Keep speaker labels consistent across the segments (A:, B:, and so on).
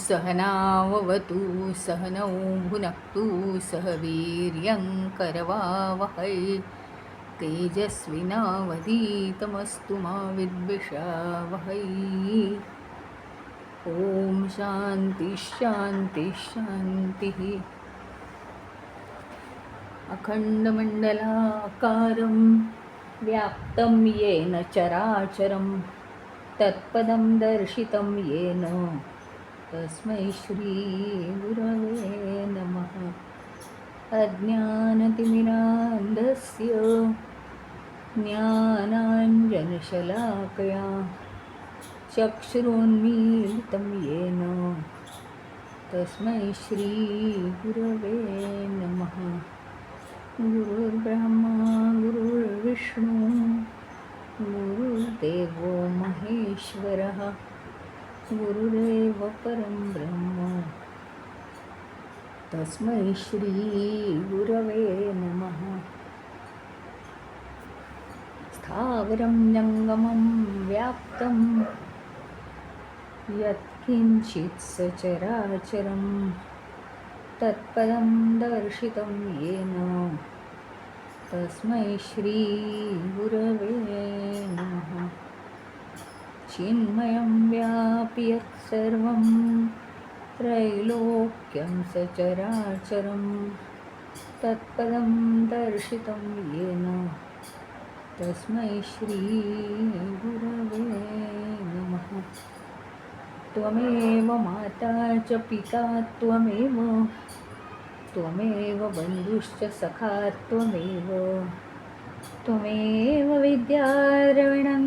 A: सहनाववतु सहनौ भुनक्तु सह वीर्यं करवावहै तेजस्विनावधीतमस्तु मा विद्विषावहै। ॐ शान्ति शान्ति शान्तिः। अखण्डमण्डलाकारं व्याप्तं येन चराचरं तत्पदं दर्शितं येन तस्मै श्री गुरवे नमः। अज्ञानतिमिरान्धस्य ज्ञानाञ्जनशलाकया चक्षुरुन्मीलितं येन तस्मै श्री गुरवे नमः। गुरुर्ब्रह्मा गुरुर्विष्णु गुरुर्देवो महेश्वरः गुरुरेव परं ब्रह्म तस्मै श्री गुरवे नमः। स्थावरं जङ्गमं व्याप्तं यत्किञ्चित् सचराचरं तत्पदं दर्शितं येन तस्मै श्री गुरवे नमः। चिन्मयं व्यापि यत्सर्वं त्रैलोक्यं सचराचरं तत्पदं दर्शितं येन तस्मै श्री गुरवे नमः। त्वमेव माता च पिता त्वमेव बन्धुश्च सखा त्वमेव विद्याद्रविणं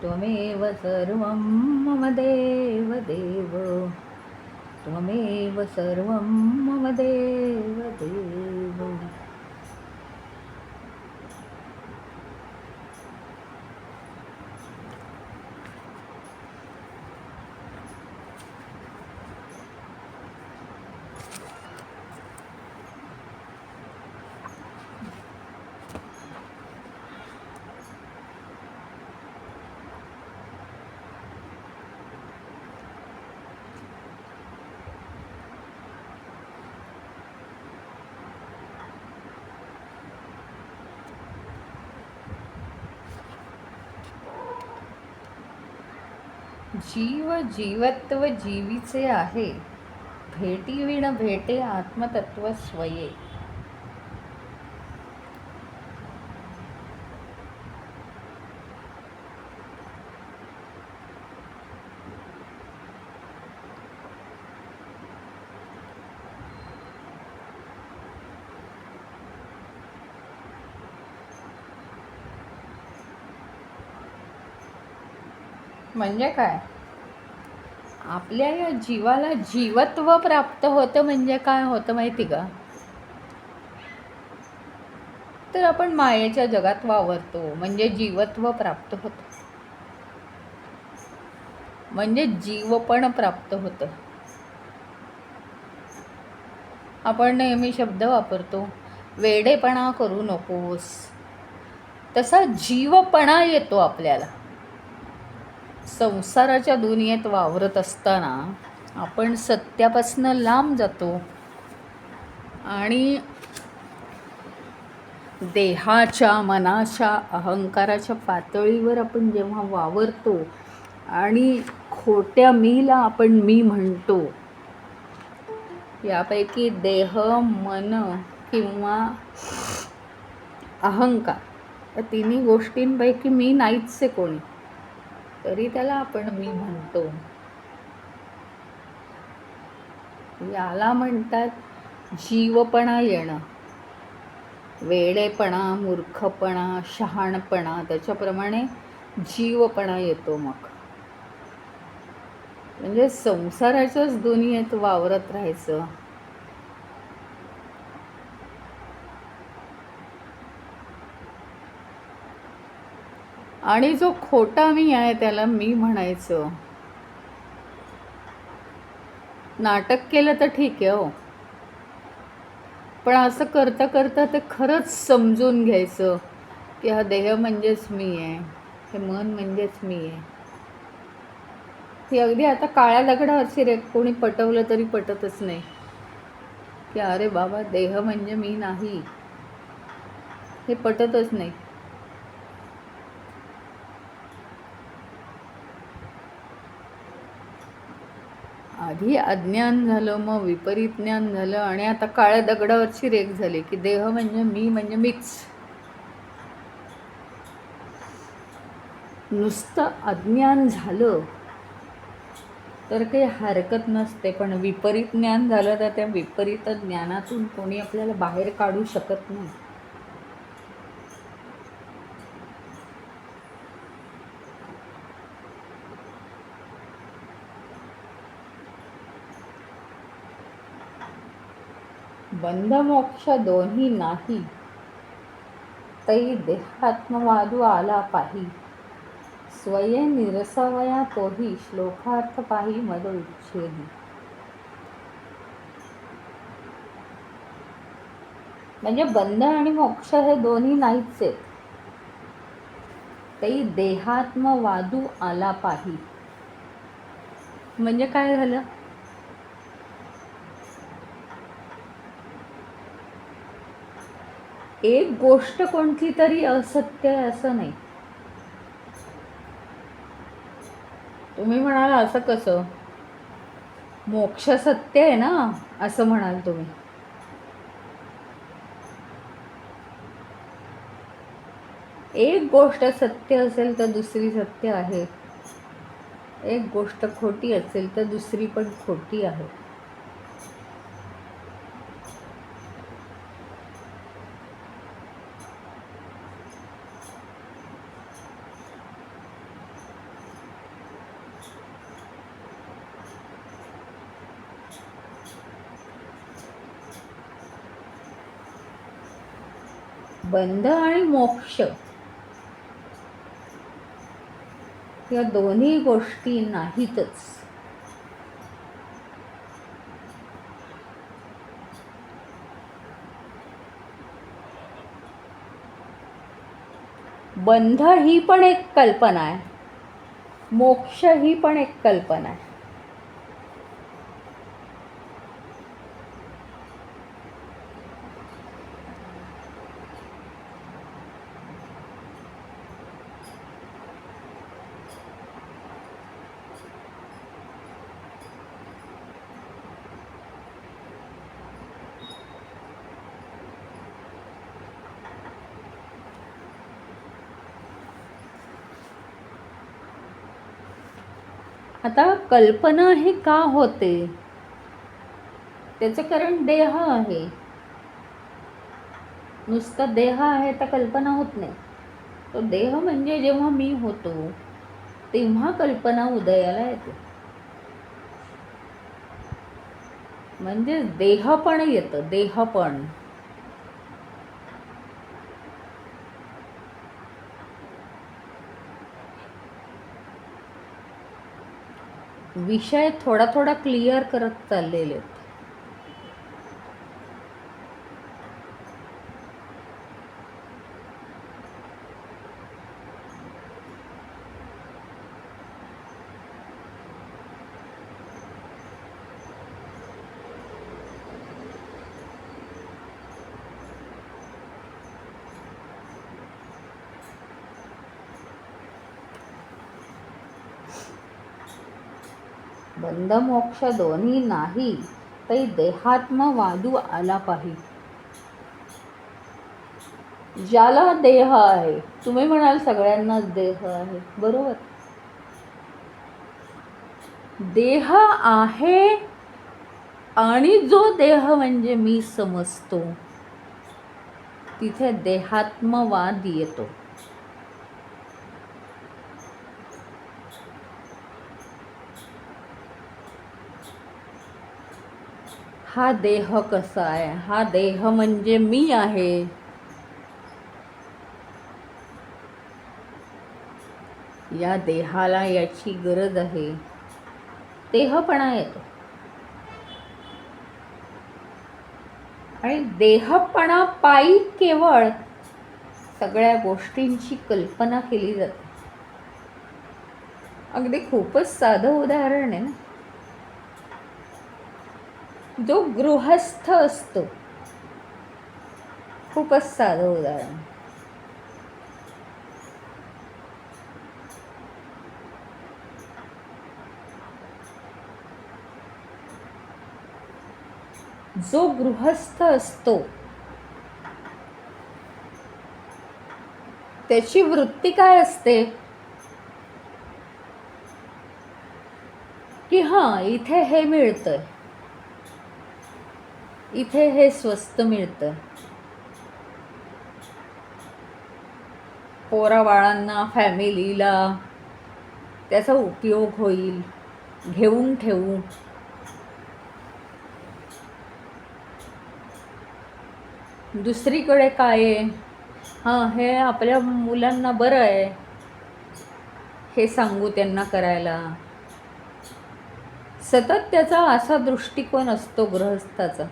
A: त्वमेव सर्वं मम देव त्वमेव सर्वं मम देव। जीव जीवत्व जीवीचे आहे, भेटीविण भेटे आत्मतत्व स्वये। म्हणजे काय? आपल्या या जीवाला जीवत्व प्राप्त होतं म्हणजे काय होतं माहिती का? तर आपण मायेच्या जगात वावरतो म्हणजे जीवत्व प्राप्त होतं, म्हणजे जीवपण प्राप्त होतं। आपण नेहमी शब्द वापरतो, वेडेपणा करू नकोस, तसा जीवपणा येतो आपल्याला। संसाराच्या दुनियेत वावरत असताना आपण सत्यापासून लांब जातो आणि देहाच्या, मनाच्या, अहंकाराच्या पातळीवर आपण जेव्हा वावरतो आणि खोट्या मीला आपण मी म्हणतो, यापैकी देह, मन किंवा अहंकार या तिन्ही गोष्टींपैकी मी नाहीच आहे कोणी, तरी त्याला आपण मी म्हणतो। याला म्हणतात जीवपणा येणं, वेडेपणा, मूर्खपणा, शहाणपणा, त्याच्याप्रमाणे जीवपणा येतो। मग म्हणजे संसाराच्याच दुनियेत वावरत राहायचं आणि जो खोटा मी आहे त्याला मी म्हणायचं. नाटक केलं तर ठीक आहे हो, पण असं करता करता ते खरंच समजून घ्यायचं की हा देह म्हणजेच मी आहे, हे मन म्हणजेच मी आहे. ही अगदी आता काळ्या दगडावरची रेख कोणी पटवलं तरी पटतच नाही की अरे बाबा देह म्हणजे मी नाही, हे पटतच नाही. आधी अज्ञान झालं, मग विपरीत ज्ञान झालं, आणि आता काळ्या दगडावरची रेख झाली की देह म्हणजे मी म्हणजे मीच. नुसतं अज्ञान झालं तर काही हरकत नसते, पण विपरीत ज्ञान झालं तर त्या विपरीत ज्ञानातून कोणी आपल्याला बाहेर काढू शकत नाही. बंध मोक्ष दोन्ही नाही, तै देहात्मवादू आला पाही. स्वये निरसवया तोही, श्लोकार्थ पाही मद उच्छेदी. म्हणजे बंध आणि मोक्ष हे दोन्ही नाहीच आहेत. तै देहात्मवादू आला पाही म्हणजे काय झालं? एक गोष्ट कोणती तरी असत्य आहे असं नाही. तुम्ही म्हणाल असं कसं, मोक्ष सत्य आहे ना असं म्हणाल तुम्ही. एक गोष्ट सत्य असेल तर दुसरी सत्य आहे, एक गोष्ट खोटी असेल तर दुसरी पण खोटी आहे. बंध आणि मोक्ष या दोन्ही गोष्टी नाहीतच. बंध ही पण एक कल्पना आहे, मोक्ष ही पण एक कल्पना आहे. आता कल्पना ही का होते? त्याचं कारण देह आहे. नुसता देह आहे तर कल्पना होत नाही. तो देह म्हणजे जेव्हा मी होतो तेव्हा कल्पना उदयाला येते. म्हणजे देह पण येतं, देह पण. विषय थोडा थोडा क्लिअर करत चाललेले आहेत. बंध मोक्ष दोन्ही नाही, तै देहात्मवादू आला पाही. ज्याला देह आहे, तुम्ही म्हणाल सगळ्यांनाच देह आहे, बरोबर. देह आहे आणि जो देह म्हणजे मी समजतो तिथे देहात्मवाद येतो. हा देह कसा आहे, हा देह म्हणजे मी आहे. या देहाला याची गरज आहे, देहपणा येतो. आणि देहपणा पायी केवळ सगळ्या गोष्टींची कल्पना केली जाते. अगदी खूपच साधं उदाहरण आहे ना. जो गृहस्थ असतो, खूपच साधं उदाहरण, जो गृहस्थ असतो त्याची वृत्ती काय असते की हां, इथे हे मिळतंय, इथे हे स्वस्त मिळतं, पोराबाळांना, फॅमिलीला त्याचा उपयोग होईल, घेऊन ठेवू. दुसरीकडे काय आहे, हां, हे आपल्या मुलांना बरं आहे, हे सांगू त्यांना करायला. सतत त्याचा असा दृष्टिकोन असतो गृहस्थाचा.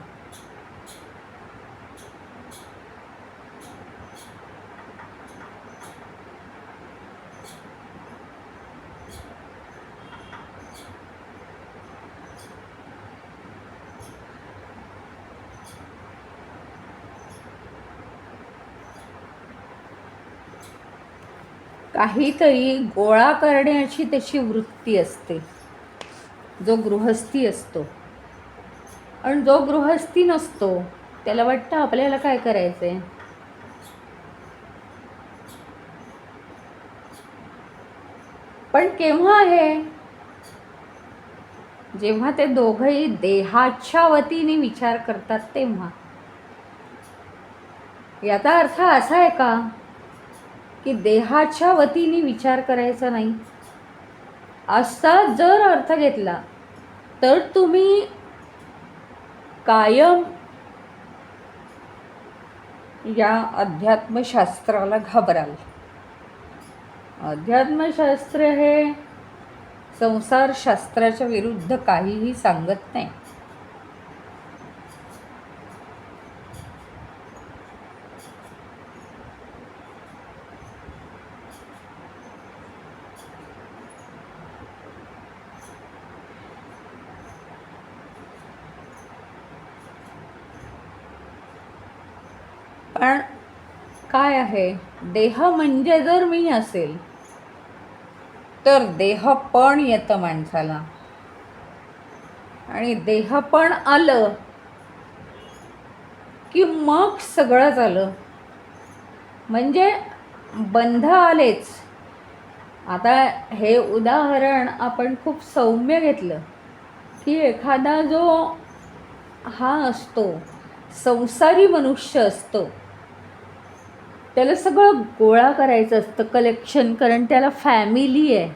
A: काहीतरी गोळा करण्याची त्याची वृत्ती असते, जो गृहस्थी असतो. आणि जो गृहस्थी नसतो त्याला वाटतं आपल्याला काय करायचंय. पण केव्हा आहे, जेव्हा ते दोघंही देहाच्या वतीने विचार करतात तेव्हा. याचा अर्थ असा आहे का की देहाच्या वतीने विचार करायचा नाही? असा जर अर्थ घेतला तर तुम्ही कायम या अध्यात्मशास्त्राला घाबराल. अध्यात्मशास्त्र हे संसारशास्त्राच्या विरुद्ध काहीही सांगत नाही. पण काय आहे, देह म्हणजे जर मी असेल तर देह पण येतं माणसाला. आणि देह पण आलं की मग सगळंच आलं. म्हणजे बंध आलेच. आता हे उदाहरण आपण खूप सौम्य घेतलं की एखादा जो हा असतो, संसारी मनुष्य असतो, त्याला सगळं गोळा करायचं असतं, कलेक्शन. कारण त्याला फॅमिली आहे.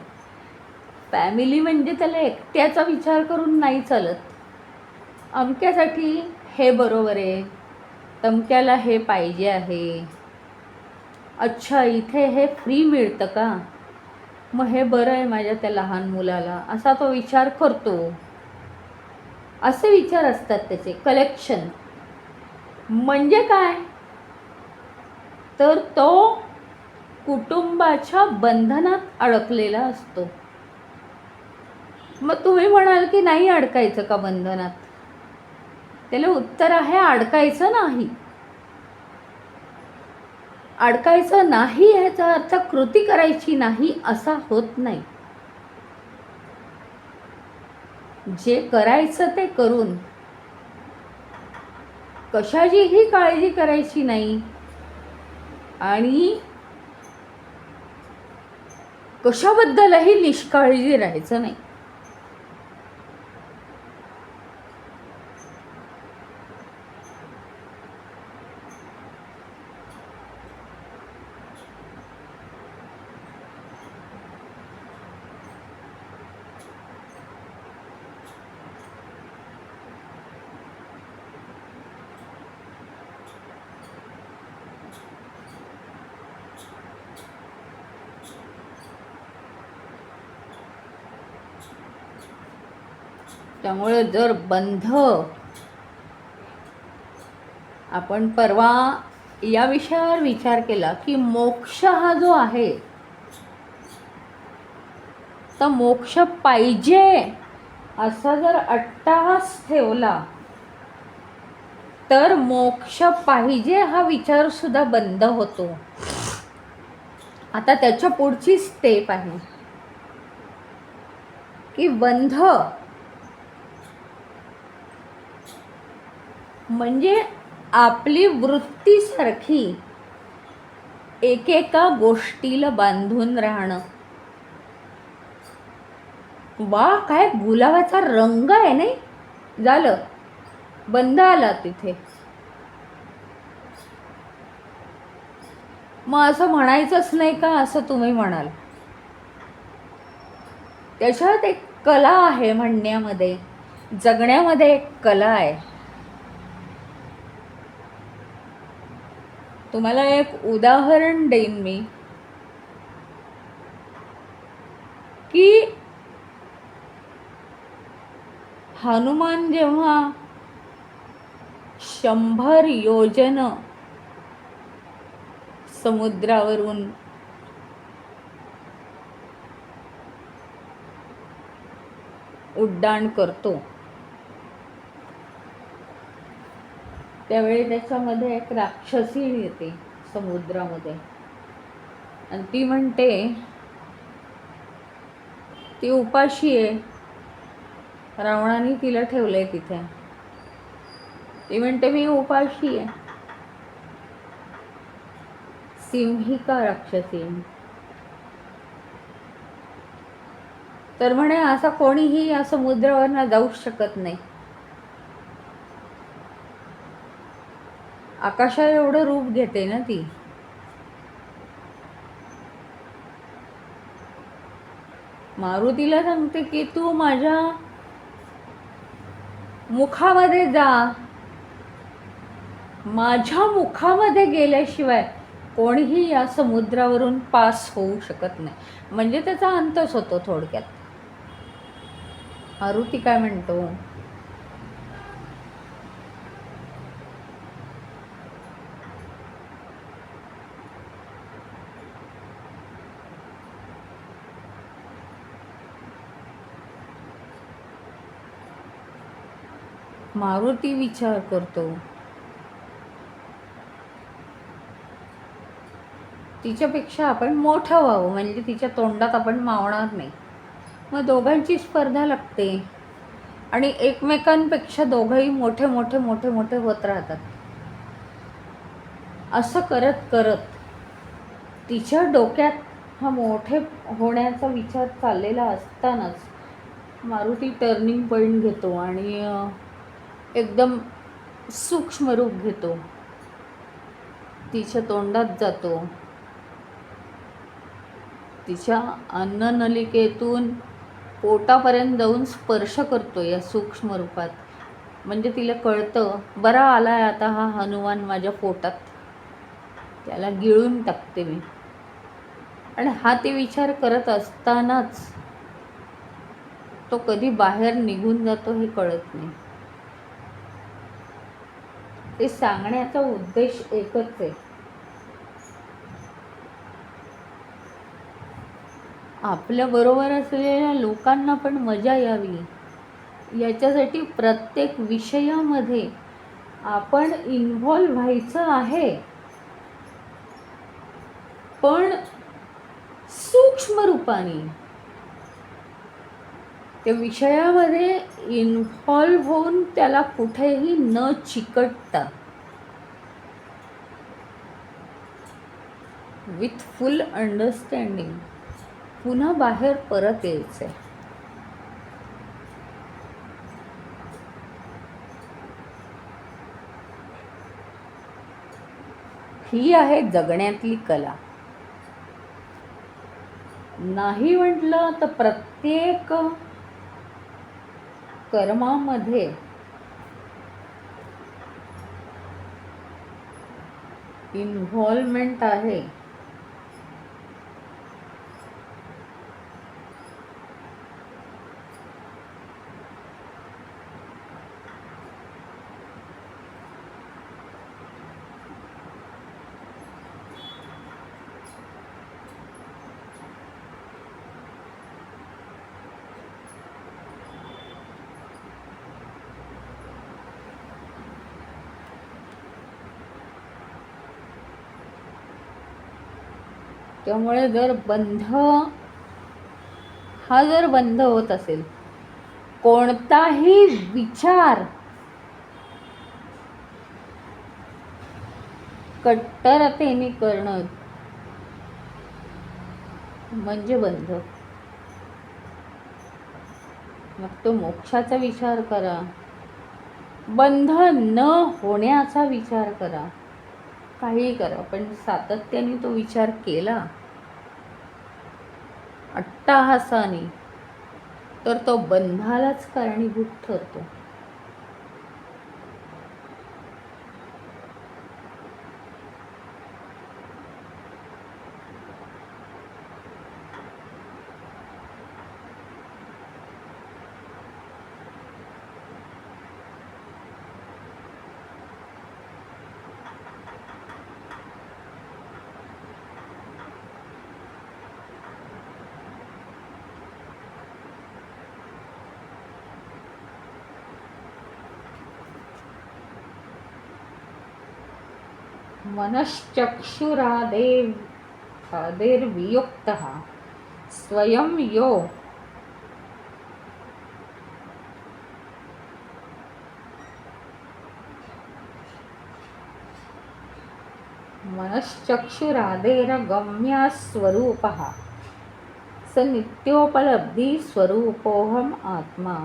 A: फॅमिली म्हणजे त्याला एकट्याचा विचार करून नाही चालत. अमक्यासाठी हे बरोबर आहे, तमक्याला हे पाहिजे आहे, अच्छा इथे हे फ्री मिळतं का, मग हे बरं आहे माझ्या त्या लहान मुलाला, असा तो विचार करतो. असे विचार असतात त्याचे. कलेक्शन म्हणजे काय, तर तो कुटुंबाच्या बंधनात अडकलेला असतो. मग तुम्ही म्हणाल की नाही अडकायचं का बंधनात? त्याला उत्तर आहे, अडकायचं नाही. अडकायचं नाही ह्याचा अर्थ कृती करायची नाही असा होत नाही. जे करायचं ते करून कशाचीही काळजी करायची नाही आणि कशाबद्दलही निष्काळजी राहायचं नाही. त्यामुळे जर बंध, आपण परवा या विषयावर विचार केला की मोक्ष हा जो आहे, तर मोक्ष पाहिजे असा जर अट्टाहास ठेवला तर मोक्ष पाहिजे हा विचार सुद्धा बंद होतो. आता त्याच्या पुढची स्टेप आहे की बंध म्हणजे आपली वृत्तीसारखी एकेका गोष्टीला बांधून राहणं. वा, काय गुलाबाचा रंग आहे नाही, झालं, बंद आला तिथे. मग असं म्हणायचंच नाही का असं तुम्ही म्हणाल. त्याच्यात एक कला आहे म्हणण्यामध्ये, जगण्यामध्ये एक कला आहे. तुम्हाला एक उदाहरण देईन मी की हनुमान जेव्हा 100 योजन समुद्रावरून उड्डाण करतो त्यावेळी त्याच्यामध्ये एक राक्षसी येते समुद्रामध्ये आणि ती म्हणते, ती उपाशी आहे, रावणाने तिला ठेवलंय तिथे. ती म्हणते मी उपाशी आहे. सिंहिका राक्षसी. तर म्हणे असा कोणीही या समुद्रावरनं जाऊ शकत नाही. आकाशा एवढं रूप घेते ना ती. मारुतीला सांगते की तू माझ्या मुखामध्ये जा, माझ्या मुखामध्ये गेल्याशिवाय कोणीही या समुद्रावरून पास होऊ शकत नाही. म्हणजे त्याचा अंतच होतो थोडक्यात. मारुती काय म्हणतो, मारुती विचार करतो, तिच्यापेक्षा आपण मोठं व्हावं म्हणजे तिच्या तोंडात आपण मावणार नाही. मग दोघांची स्पर्धा लागते आणि एकमेकांपेक्षा दोघंही मोठे मोठे मोठे मोठे होत राहतात. असं करत करत तिच्या डोक्यात हा मोठे होण्याचा विचार चाललेला असतानाच मारुती टर्निंग पॉईंट घेतो आणि एकदम सूक्ष्म रूप घेतो, तिच्या तोंडात जातो, तिच्या अन्ननलिकेतून पोटापर्यंत जाऊन स्पर्श करतो या सूक्ष्म रूपात. म्हणजे तिला कळतं, बरा आलाय आता हा हनुमान माझ्या पोटात, त्याला गिळून टाकते मी. आणि हा ते विचार करत असतानाच तो कधी बाहेर निघून जातो हे कळत नाही. ते सांगण्याचा उद्देश एकच आहे, आपल्या बरोबर असलेल्या लोकांना पण मजा यावी. याच्यासाठी प्रत्येक विषयामध्ये आपण इन्व्हॉल्व व्हायचं आहे, पण सूक्ष्म रूपाने त्या विषयामध्ये इन्व्हॉल्व होऊन त्याला कुठेही न चिकटता विथ फुल अंडरस्टँडिंग पुन्हा बाहेर परत यायचं आहे. ही आहे जगण्यातली कला. नाही म्हटलं तर प्रत्येक कर्मामध्ये इन्व्हॉल्वमेंट आहे. त्यामुळे जर बंध होत असेल, कोणताही विचार कट्टरतेने करणं म्हणजे बंध. मग तो मोक्षाचा विचार करा, बंध न होण्याचा विचार करा, काही करा, पण सातत्याने तो विचार केला अट्टाहासाने तर तो बंधालाच कारणीभूत ठरतो. मनश्चक्षुरादेर्वियुक्तः स्वयं यो मनश्चक्षुरादेरगम्यस्वरूपः स नित्योपलब्धिस्वरूपोऽहम् आत्मा.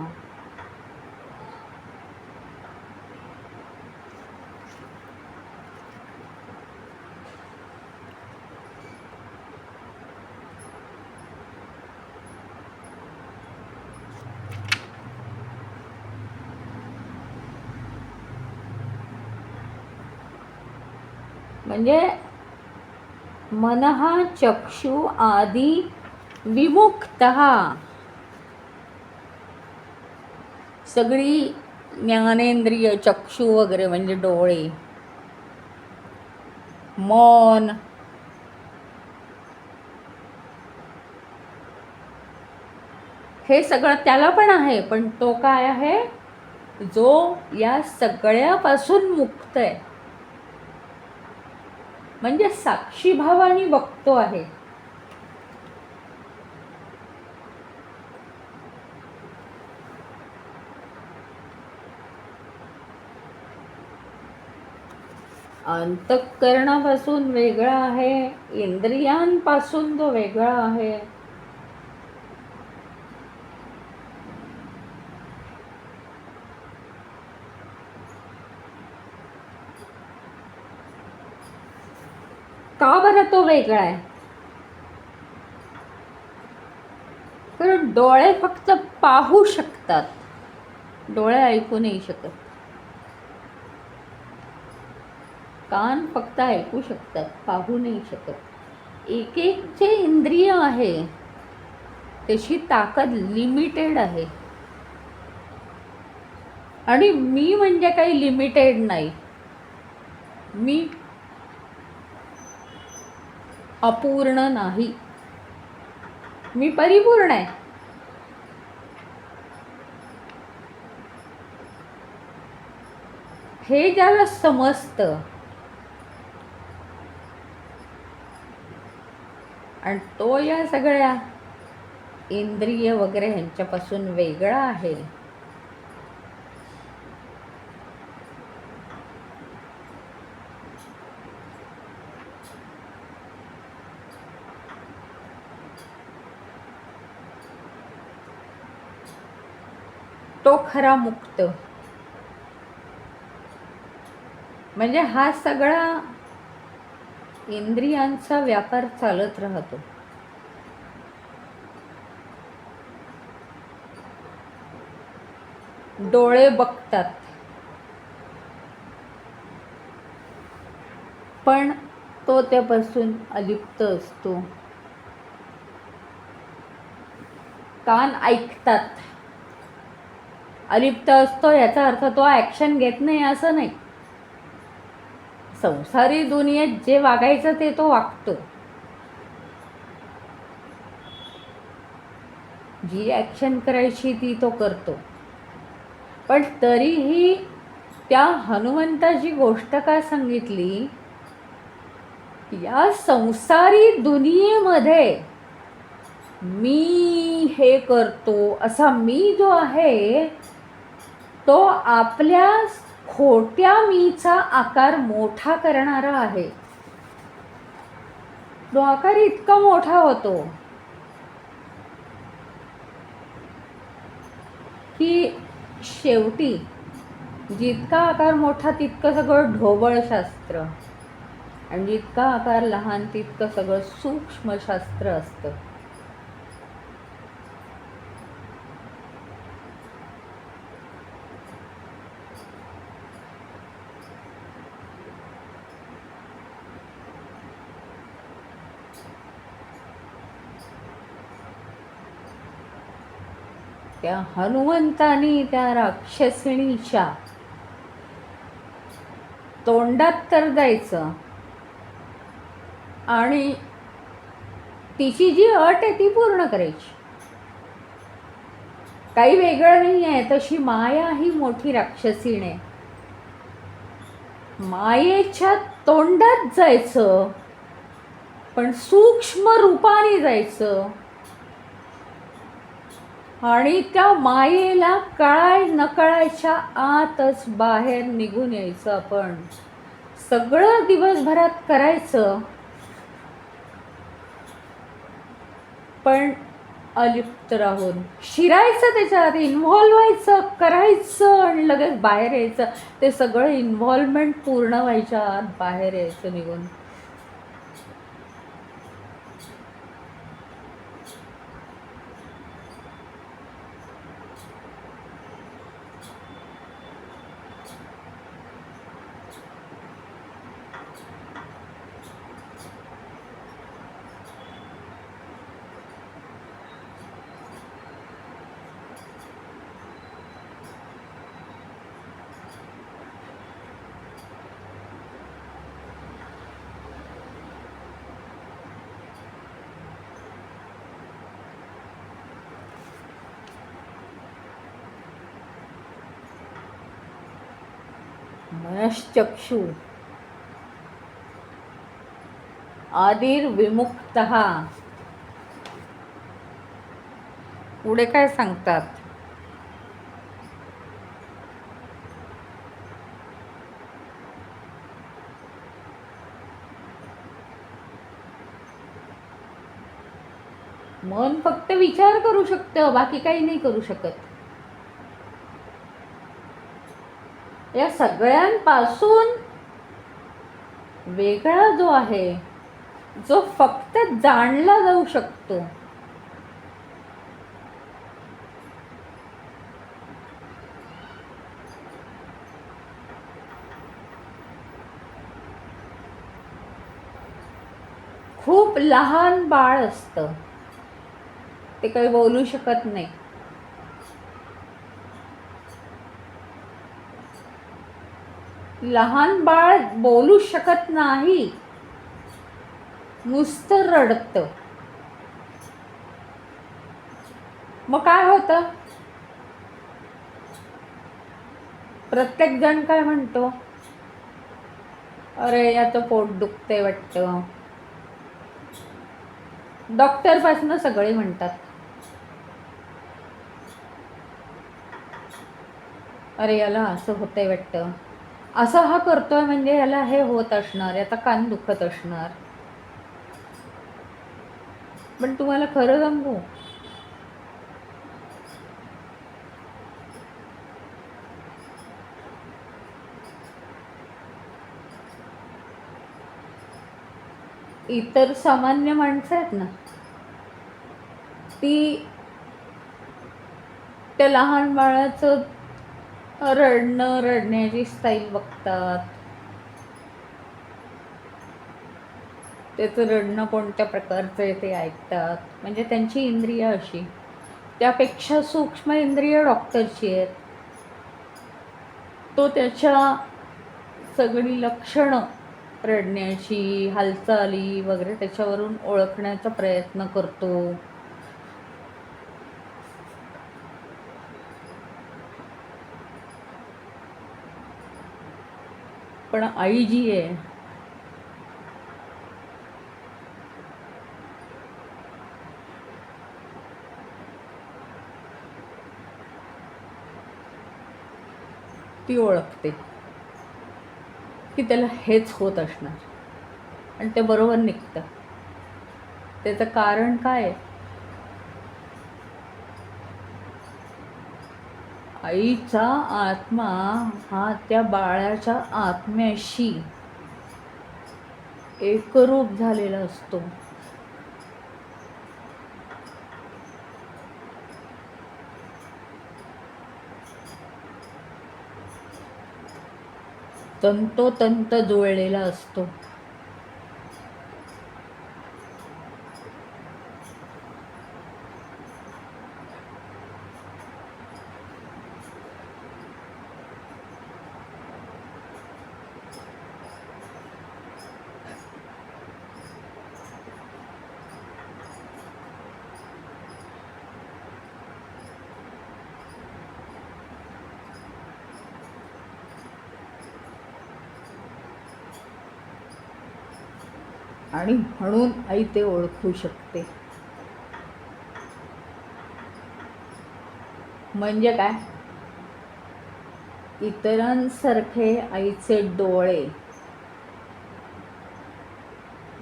A: म्हणजे मनः चक्षु आदि विमुक्तः, सगळी ज्ञानेंद्रिय, चक्षु वगैरे म्हणजे डोळे, मन, हे सगळं त्याला पण आहे, पण तो काय आहे, जो या सगळ्यापासून मुक्त आहे, म्हणजे साक्षीभावाने बघतो आहे. अंतःकरणापासून वेगळा आहे, इंद्रियांपासून तो वेगळा आहे. का बरं तो वेगळा आहे? कारण डोळे फक्त पाहू शकतात, डोळे ऐकू नाही शकत. कान फक्त ऐकू शकतात, पाहू नाही शकत. एक एक जे इंद्रिय आहे त्याची ताकद लिमिटेड आहे. आणि मी म्हणजे काही लिमिटेड नाही, मी अपूर्ण नाही, मी परिपूर्ण आहे. हे ज्याला समजतं आणि तो या सगळ्या इंद्रिय वगैरे ह्यांच्यापासून वेगळा आहे, तो खरा मुक्त. म्हणजे हा सगळा इंद्रियांचा व्यापार चालत राहतो. डोळे बघतात, पण तो त्यापासून अलिप्त असतो. कान ऐकतात, अलिप्त असतो, याचा अर्थ तो ॲक्शन घेत नाही असं नाही. संसारी दुनियेत जे वागायचं ते तो वागतो, जी ॲक्शन करायची ती तो करतो. पण तरीही त्या हनुमंताची गोष्ट का सांगितली, या संसारी दुनियेमध्ये मी हे करतो असा मी जो आहे तो आपल्या खोट्या मीचा आकार मोठा करणारा आहे. तो आकार इतका मोठा होतो की शेवटी जितका आकार मोठा तितकं सगळं ढोबळशास्त्र आणि जितका आकार लहान तितकं सगळं सूक्ष्मशास्त्र असतं. त्या हनुमंतानी त्या राक्षसिणीच्या तोंडात तर जायचं आणि तिची जी अट आहे ती पूर्ण करायची. काही वेगळं नाही आहे. तशी माया ही मोठी राक्षसीण आहे. मायेच्या तोंडात जायचं पण सूक्ष्म रूपाने जायचं आणि त्या मायेला कळाय न कळायच्या आतच बाहेर निघून यायचं. आपण सगळं दिवसभरात करायचं पण अलिप्त राहून शिरायचं, त्याच्यात इन्व्हॉल्व व्हायचं, करायचं आणि लगेच बाहेर यायचं. ते सगळं इन्व्हॉल्वमेंट पूर्ण व्हायच्या आत बाहेर यायचं निघून. मनश्चक्षु आदिर्विमुक्तः. पुढे काय सांगतात? मन फक्त विचार करू शकतं, बाकी काही नाही करू शकत. या सगळ्यांपासून वेगळा जो आहे, जो फक्त जाणला जाऊ शकतो, खूप लहान बाळ असतं, ते काही बोलू शकत नाही. लहान बाळ बोलू शकत नाही, नुसतं रडतं. मग काय होतं? प्रत्येक जण काय म्हणतो? अरे याचं पोट दुखते वाटतं. डॉक्टरपासून सगळे म्हणतात अरे याला असं होतंय वाटतं, असं हा करतोय म्हणजे याला हे होत असणार, याचा कान दुखत असणार. पण तुम्हाला खरं सांगू, इतर सामान्य माणसं आहेत ना, ती त्या लहान बाळाचं रडणं, रडण्याची स्टाईल बघतात, त्याचं रडणं कोणत्या प्रकारचं आहे ते ऐकतात. म्हणजे त्यांची इंद्रिय अशी. त्यापेक्षा सूक्ष्म इंद्रिय डॉक्टरची आहेत. तो त्याच्या सगळी लक्षणं, रडण्याची, हालचाली वगैरे त्याच्यावरून ओळखण्याचा प्रयत्न करतो. पण आई जी आहे ती ओळखते की त्याला हेच होत असणार आणि ते बरोबर निघतं. त्याचं कारण काय आहे? आईचा आत्मा हा त्या बाळाच्या आत्म्याशी एकरूप झालेला असतो. तंतोतंत जुळलेला असतो. आणि म्हणून आई ते ओळखू शकते. म्हणजे काय? इतरांसारखे आईचे डोळे,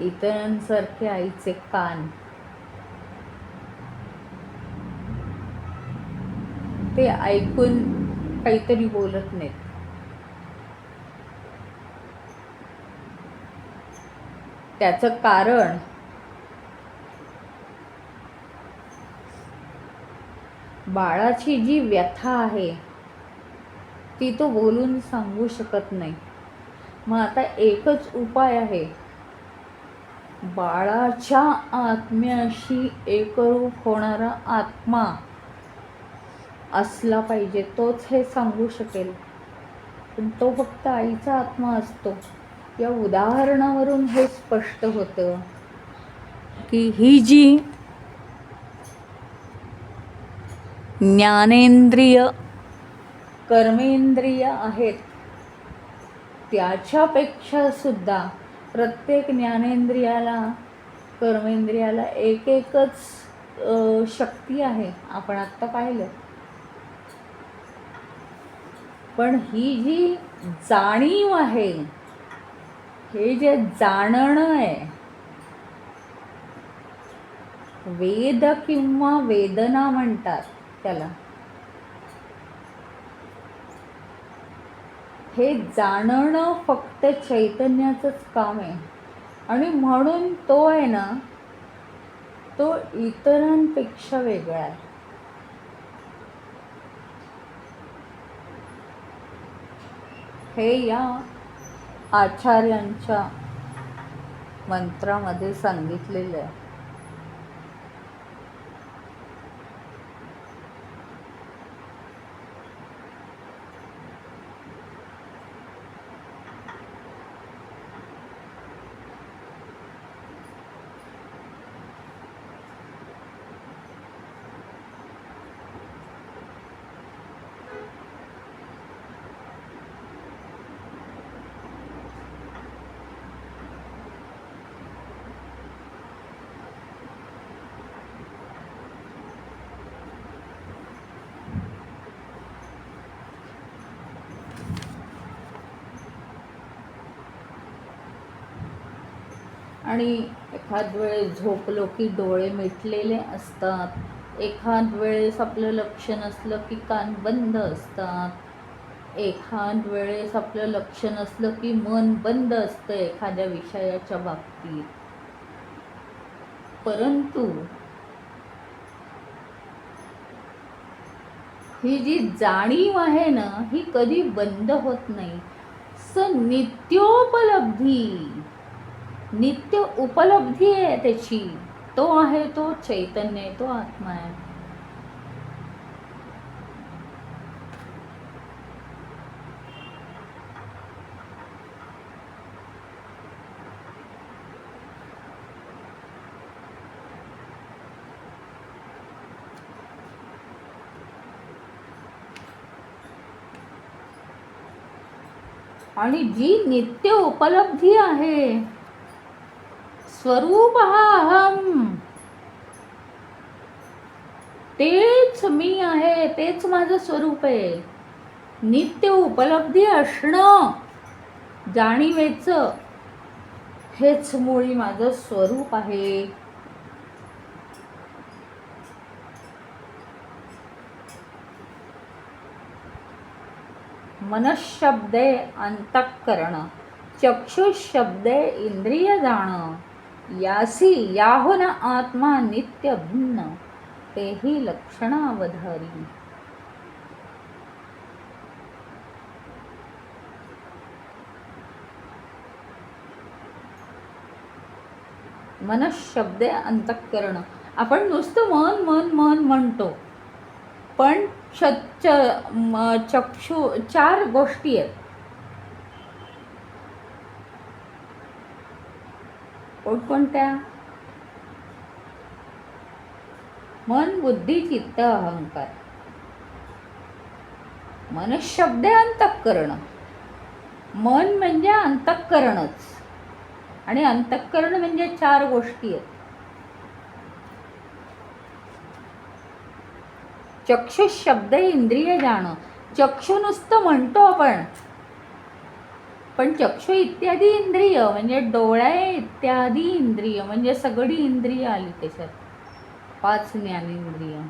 A: इतरांसारखे आईचे कान, ते ऐकून काहीतरी बोलत नाहीत. त्याचं कारण बाळाची जी व्यथा आहे ती तो बोलून सांगू शकत नाही. मग आता एकच उपाय आहे, बाळाच्या आत्म्याशी एकरूप होणारा आत्मा असला पाहिजे, तोच हे सांगू शकेल. पण तो फक्त आईचा आत्मा असतो. या उदाहरणावरून हे स्पष्ट होतं की ही जी ज्ञानेंद्रिय कर्मेंद्रिय आहेत त्याच्यापेक्षा सुद्धा प्रत्येक ज्ञानेंद्रियाला कर्मेंद्रियाला एक एकच शक्ती आहे. आपण आत्ता पाहिलं. पण ही जी जाणीव आहे, हे जे जाणणं आहे, वेद किंवा वेदना म्हणतात त्याला, हे जाणणं फक्त चैतन्याचंच काम आहे. आणि म्हणून तो आहे ना, तो इतरांपेक्षा वेगळा आहे. हे या आचार्यांच्या मंत्रामध्ये सांगितलेलं आहे. आणि एखाद वेळेस झोपलो की डोळे मिटलेले असतात, एखाद वेळेस आपलं लक्ष नसलं की कान बंद असतात, एखाद वेळेस आपलं लक्ष नसलं की मन बंद असतं एखाद्या विषयाच्या बाबतीत. परंतु ही जी जाणीव आहे ना, ही कधी बंद होत नाही. नित्योपलब्धी, नित्य उपलब्धी आहे त्याची. तो आहे, तो चैतन्य आहे, तो आत्मा आहे. आणि जी नित्य उपलब्धी आहे, स्वरूप हा अहम, तेच मी आहे, तेच माझं स्वरूप आहे. नित्य उपलब्धी असणं, जाणीवेचं, हेच मुळी माझं स्वरूप आहे. मनःशब्दे अंतःकरण, चक्षुशब्दे इंद्रिय जाण, यासी याहुन आत्मा नित्य भिन्न, तेही लक्षणावधारी. मनःशब्दे अंतःकरण. आपण नुसतं मन मन मन म्हणतो, पण चक्षु 4 गोष्टी आहेत. कोणकोणत्या? मन, बुद्धी, चित्त, अहंकार. मनःशब्दे अंतःकरण. मन म्हणजे अंतःकरणच, आणि अंतःकरण म्हणजे 4 गोष्टी आहेत. चक्षु शब्द इंद्रिय जाण. चक्षु नुसतं म्हणतो आपण, पण चक्षु इत्यादी इंद्रिय म्हणजे डोळे इत्यादी इंद्रिय म्हणजे सगळी इंद्रिय आली त्याच्यात. 5 ज्ञानेंद्रिय.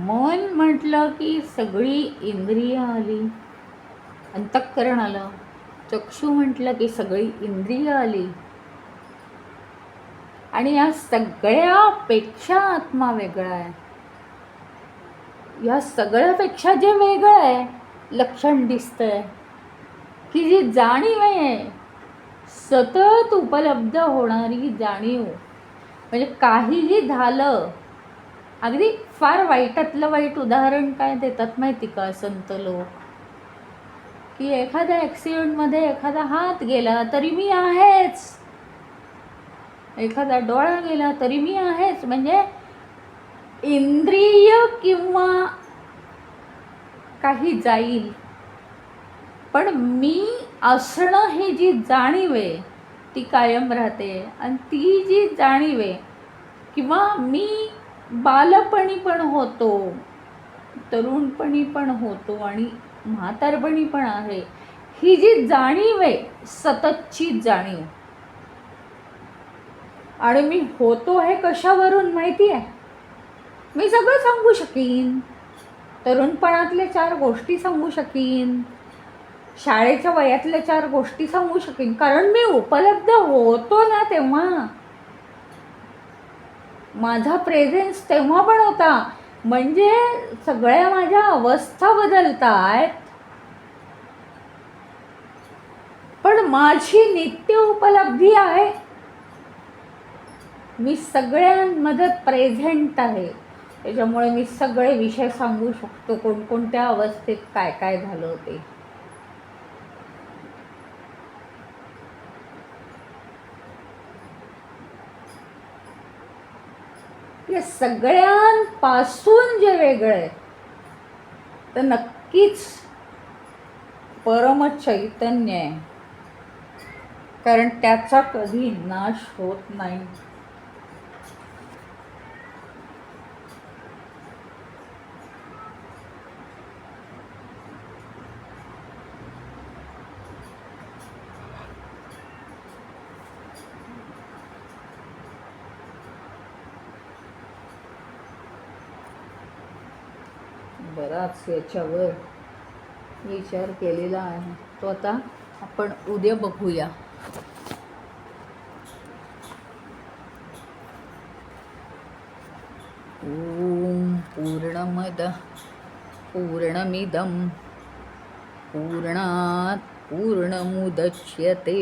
A: मन म्हटलं की सगळी इंद्रिय आली, अंतःकरण आलं. चक्षु म्हटलं की सगळी इंद्रिय आली, आणि या सगळ्यापेक्षा आत्मा वेगळा आहे. या सगळ्यापेक्षा जे वेगळं आहे लक्षण दिसतंय, की जी जाणीव आहे, सतत उपलब्ध होणारी जाणीव. म्हणजे काहीही झालं, अगदी फार वाईटातलं वाईट उदाहरण काय देतात माहिती का संत लोक, की एखाद्या ॲक्सिडेंटमध्ये एखादा हात गेला तरी मी आहेच, एखादा डोळा गेला तरी मी आहेच. म्हणजे इंद्रिय किंवा काही जाईल, पण मी असणं ही जी जाणीव आहे ती कायम राहते. आणि ती जी जाणीव आहे, किंवा मी बालपणी पण होतो, तरुणपणी पण होतो, आणि म्हातारपणी पण आहे, ही जी जाणीव आहे सततची जाणीव. आणि मी होतो हे कशावरून माहिती आहे? मी सगळं सांगू शकीन. तरुणपणातल्या 4 गोष्टी सांगू शकीन, शाळेच्या वयातल्या 4 गोष्टी सांगू शकीन, कारण मी उपलब्ध होतो ना तेव्हा. माझा प्रेझेन्स तेव्हा पण होता. म्हणजे सगळ्या माझ्या अवस्था बदलतायत, पण माझी नित्य उपलब्धी आहे. मी सगळ्यांमध्ये प्रेझेंट आहे. त्याच्यामुळे मी सगळे विषय सांगू शकतो, कोणकोणत्या अवस्थेत काय काय झालं होते. या सगळ्यांपासून जे वेगळं आहे तर नक्कीच परमचैतन्य आहे, कारण त्याचा कधी नाश होत नाही. बराच याच्यावर विचार केलेला आहे, तो आता आपण उद्या बघूया. ओम पूर्णमद पूर्णमिदं पूर्णात् पूर्णमुदच्यते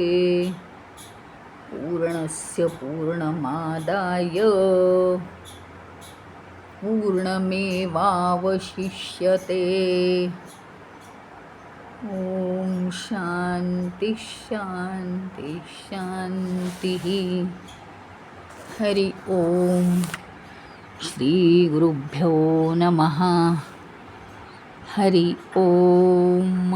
A: पूर्णस्य पूर्णमादाय पूर्णमेवावशिष्यते. ओम शांती शांती शांती. हरि ओम. श्री गुरुभ्यो नमः. हरि ओम.